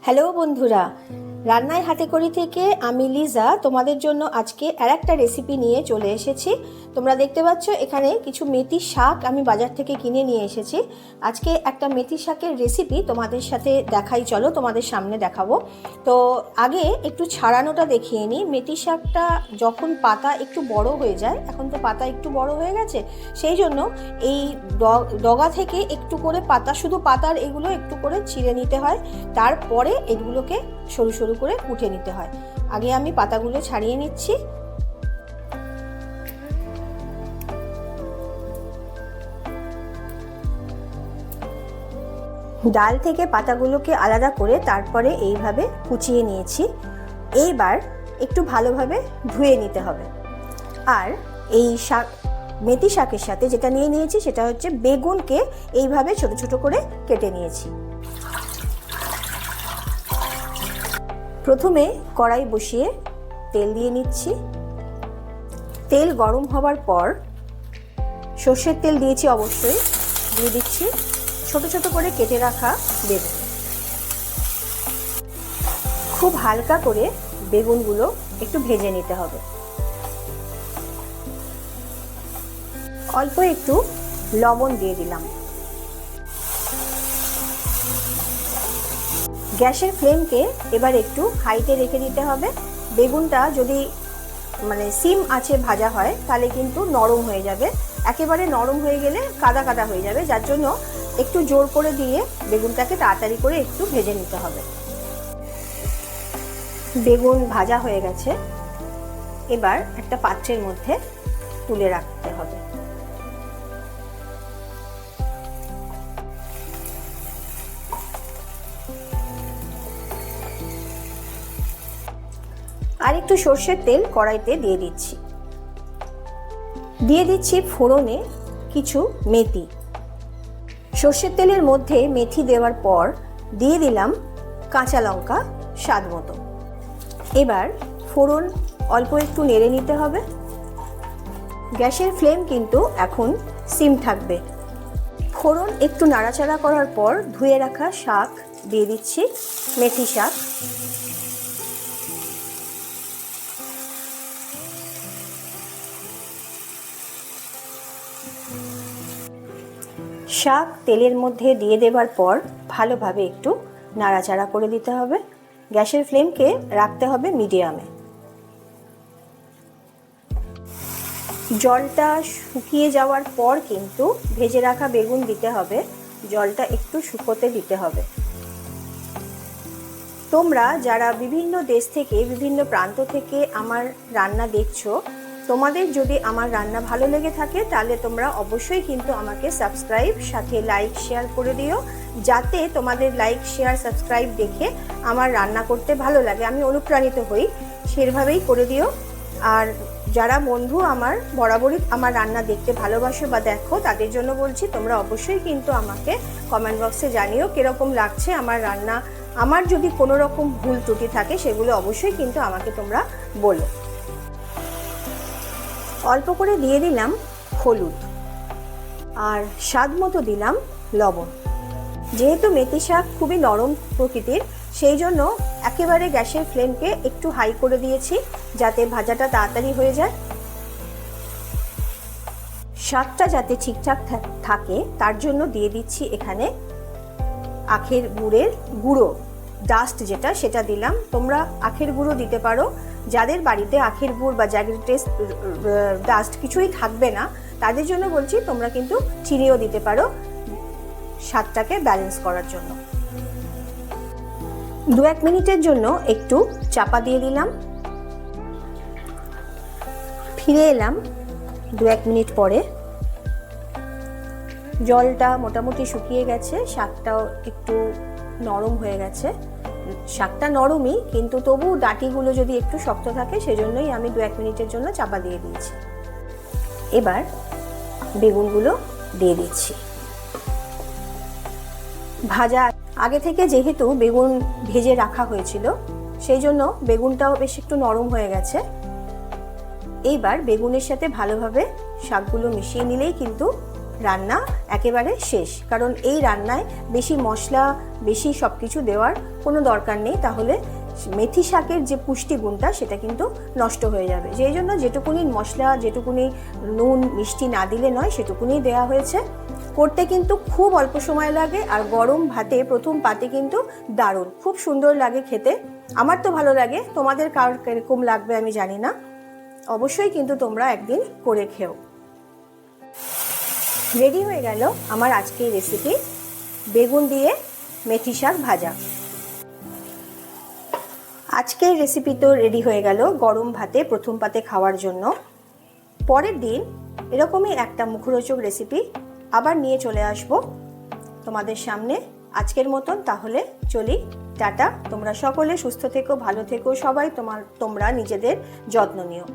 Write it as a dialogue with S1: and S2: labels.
S1: Hello বন্ধুরা, রান্নায় হাতে করি থেকে আমি লিজা তোমাদের জন্য আজকে আরেকটা রেসিপি নিয়ে চলে এসেছি। তোমরা দেখতে পাচ্ছ এখানে কিছু মেথি শাক আমি বাজার থেকে কিনে নিয়ে এসেছি। আজকে একটা মেথি শাকের রেসিপি তোমাদের সাথে দেখাই, চলো তোমাদের সামনে দেখাবো। তো আগে একটু ছাড়ানোটা দেখিয়ে নিই। মেথি শাকটা যখন পাতা একটু বড় হয়ে যায়, এখন তো পাতা একটু বড় হয়ে গেছে, সেই জন্য এই ডগা থেকে একটু করে পাতা, শুধু পাতার এগুলো একটু করে ছিঁড়ে নিতে হয়, তারপরে এগুলোকে সরু সরু করে কুটে নিতে হয়। আগে আমি পাতাগুলো ছাড়িয়ে নিচ্ছি। ডাল থেকে পাতাগুলোকে আলাদা করে তারপরে এইভাবে কুচিয়ে নিয়েছি। এইবার একটু ভালোভাবে ধুয়ে নিতে হবে। আর এই শাক, মেথি শাকের সাথে যেটা নিয়ে নিয়েছি সেটা হচ্ছে বেগুনকে এইভাবে ছোট ছোট করে কেটে নিয়েছি। প্রথমে কড়াই বসিয়ে তেল দিয়ে নিচ্ছি। তেল গরম হবার পর সর্ষের তেল দিয়েছি, অবশ্যই দিয়ে দিচ্ছি ছোট ছোট করে কেটে রাখা বেগুন। খুব হালকা করে বেগুনগুলো একটু ভেজে নিতে হবে। অল্প একটু লবণ দিয়ে দিলাম। গ্যাসের ফ্লেমকে এবার একটু হাইতে রেখে দিতে হবে। বেগুনটা যদি সিম আঁচে ভাজা হয় তাহলে কিন্তু নরম হয়ে যাবে, একেবারে নরম হয়ে গেলে কাদা কাদা হয়ে যাবে, যার জন্য একটু জোর করে দিয়ে বেগুনটাকে তাড়াতাড়ি করে একটু ভেজে নিতে হবে। বেগুন ভাজা হয়ে গেছে, এবার একটা পাত্রের মধ্যে তুলে রাখতে হবে। আর একটু সর্ষের তেল কড়াইতে দিয়ে দিচ্ছি। দিয়ে দিচ্ছি ফোড়নে কিছু মেথি। সর্ষের তেলের মধ্যে মেথি দেওয়ার পর দিয়ে দিলাম কাঁচা লঙ্কা স্বাদ মতো। এবার ফোড়ন অল্প একটু নেড়ে নিতে হবে। গ্যাসের ফ্লেম কিন্তু এখন সিম থাকবে। ফোড়ন একটু নাড়াচাড়া করার পর ধুয়ে রাখা শাক দিয়ে দিচ্ছি, মেথি শাক। শাক তেলের মধ্যে দিয়ে দেবার পর ভালোভাবে একটু নাড়াচাড়া করে দিতে হবে। গ্যাসের ফ্লেমকে রাখতে হবে মিডিয়ামে। জলটা শুকিয়ে যাওয়ার পর কিন্তু ভেজে রাখা বেগুন দিতে হবে, জলটা একটু শুকোতে দিতে হবে। তোমরা যারা বিভিন্ন দেশ থেকে, বিভিন্ন প্রান্ত থেকে আমার রান্না দেখছো, তোমাদের যদি আমার রান্না ভালো লেগে থাকে তাহলে তোমরা অবশ্যই কিন্তু আমাকে সাবস্ক্রাইব, সাথে লাইক শেয়ার করে দিও, যাতে তোমাদের লাইক শেয়ার সাবস্ক্রাইব দেখে আমার রান্না করতে ভালো লাগে, আমি অনুপ্রাণিত হই, সেভাবেই করে দিও। আর যারা বন্ধু আমার বরাবরই আমার রান্না দেখতে ভালোবাসো বা দেখো, তাদের জন্য বলছি তোমরা অবশ্যই কিন্তু আমাকে কমেন্ট বক্সে জানিও কীরকম লাগছে আমার রান্না। আমার যদি কোনো রকম ভুল ত্রুটি থাকে সেগুলো অবশ্যই কিন্তু আমাকে তোমরা বলো। অল্প করে দিয়ে দিলাম হলুদ আর স্বাদ মতো দিলাম লবণ। যেহেতু মেথি শাক খুবই নরম প্রকৃতির, সেই জন্য একেবারে গ্যাসের ফ্লেমকে একটু হাই করে দিয়েছি যাতে ভাজাটা তাড়াতাড়ি হয়ে যায়। শাকটা যাতে ঠিকঠাক থাকে তার জন্য দিয়ে দিচ্ছি এখানে আখের গুড়ের গুঁড়ো, ডাস্ট যেটা, সেটা দিলাম। তোমরা আখের গুঁড়ো দিতে পারো। যাদের বাড়িতে আখের গুড় বা জাগরি টেস্ট ডাস্ট কিছুই থাকবে না তাদের জন্য বলছি তোমরা কিন্তু চিনিও দিতে পারো স্বাদটাকে ব্যালেন্স করার জন্য। 2-1 মিনিটের জন্য একটু চাপা দিয়ে দিলাম। ফিরে এলাম 2-1 মিনিট পরে। জলটা মোটামুটি শুকিয়ে গেছে, শাকটাও একটু নরম হয়ে গেছে। শাকটা নরমই, কিন্তু তবু ডাঁটিগুলো যদি একটু শক্ত থাকে সেজন্যই আমি 2-1 মিনিটের জন্য চাপা দিয়ে দিয়েছি। এবার বেগুনগুলো দিয়ে দিচ্ছি। ভাজা আগে থেকে যেহেতু বেগুন ভেজে রাখা হয়েছিল, সেই জন্য বেগুনটাও বেশ একটু নরম হয়ে গেছে। এইবার বেগুনের সাথে ভালোভাবে শাকগুলো মিশিয়ে নিলেই কিন্তু রান্না একেবারে শেষ। কারণ এই রান্নায় বেশি মশলা বেশি সব কিছু দেওয়ার কোনো দরকার নেই, তাহলে মেথি শাকের যে পুষ্টিগুণটা সেটা কিন্তু নষ্ট হয়ে যাবে। যেই জন্য যেটুকুনি মশলা, যেটুকুনি নুন মিষ্টি না দিলে নয় সেটুকুনি দেওয়া হয়েছে। করতে কিন্তু খুব অল্প সময় লাগে, আর গরম ভাতে প্রথম পাতে কিন্তু দারুণ, খুব সুন্দর লাগে খেতে। আমার তো ভালো লাগে, তোমাদের কার কিরকম লাগবে আমি জানি না, অবশ্যই কিন্তু তোমরা একদিন করে খেও। রেডি হয়ে গেল আমার আজকের রেসিপি, বেগুন দিয়ে মেথি শাক ভাজা। আজকের রেসিপি তো রেডি হয়ে গেল গরম ভাতে প্রথম পাতে খাওয়ার জন্য। পরের দিন এরকমই একটা মুখরোচক রেসিপি আবার নিয়ে চলে আসব তোমাদের সামনে। আজকের মতন তাহলে চলি, টাটা। তোমরা সকলে সুস্থ থেকো, ভালো থেকো, সবাই তোমরা নিজেদের যত্ন নিও।